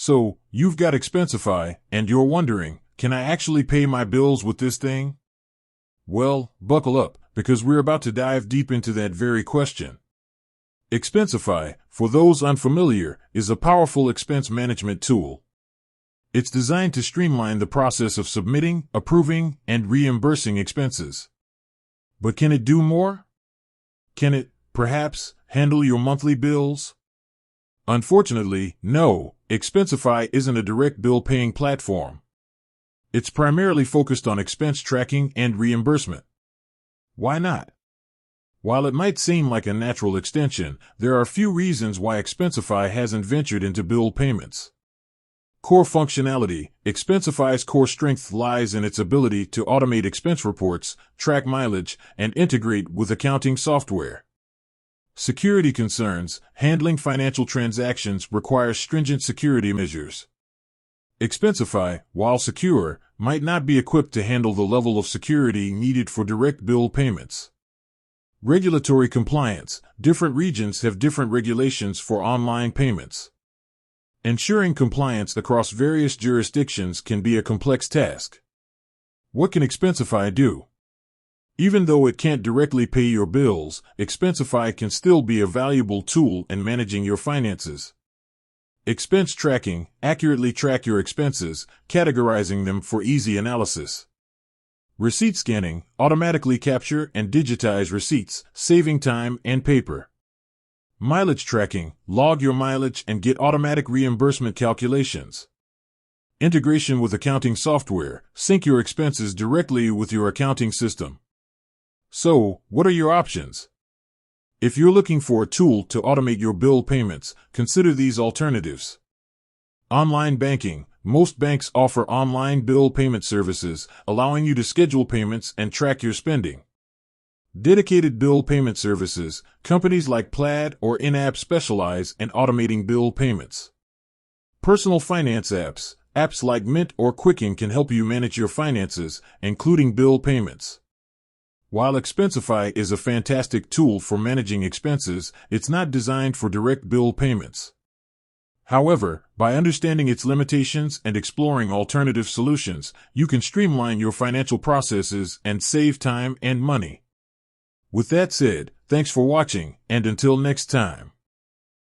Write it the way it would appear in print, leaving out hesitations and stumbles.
So, you've got Expensify, and you're wondering, can I actually pay my bills with this thing? Well, buckle up, because we're about to dive deep into that very question. Expensify, for those unfamiliar, is a powerful expense management tool. It's designed to streamline the process of submitting, approving, and reimbursing expenses. But can it do more? Can it, perhaps, handle your monthly bills? Unfortunately, no. Expensify isn't a direct bill-paying platform. It's primarily focused on expense tracking and reimbursement. Why not? While it might seem like a natural extension, there are a few reasons why Expensify hasn't ventured into bill payments. Core functionality. Expensify's core strength lies in its ability to automate expense reports, track mileage, and integrate with accounting software. Security concerns. Handling financial transactions requires stringent security measures. Expensify, while secure, might not be equipped to handle the level of security needed for direct bill payments. Regulatory compliance. Different regions have different regulations for online payments. Ensuring compliance across various jurisdictions can be a complex task. What can Expensify do? Even though it can't directly pay your bills, Expensify can still be a valuable tool in managing your finances. Expense tracking. Accurately track your expenses, categorizing them for easy analysis. Receipt scanning. Automatically capture and digitize receipts, saving time and paper. Mileage tracking. Log your mileage and get automatic reimbursement calculations. Integration with accounting software. Sync your expenses directly with your accounting system. So, what are your options? If you're looking for a tool to automate your bill payments, consider these alternatives. Online banking. Most banks offer online bill payment services, allowing you to schedule payments and track your spending. Dedicated bill payment services. Companies like Plaid or In-App specialize in automating bill payments. Personal finance apps. Apps like Mint or Quicken can help you manage your finances, including bill payments. While Expensify is a fantastic tool for managing expenses, it's not designed for direct bill payments. However, by understanding its limitations and exploring alternative solutions, you can streamline your financial processes and save time and money. With that said, thanks for watching, and until next time.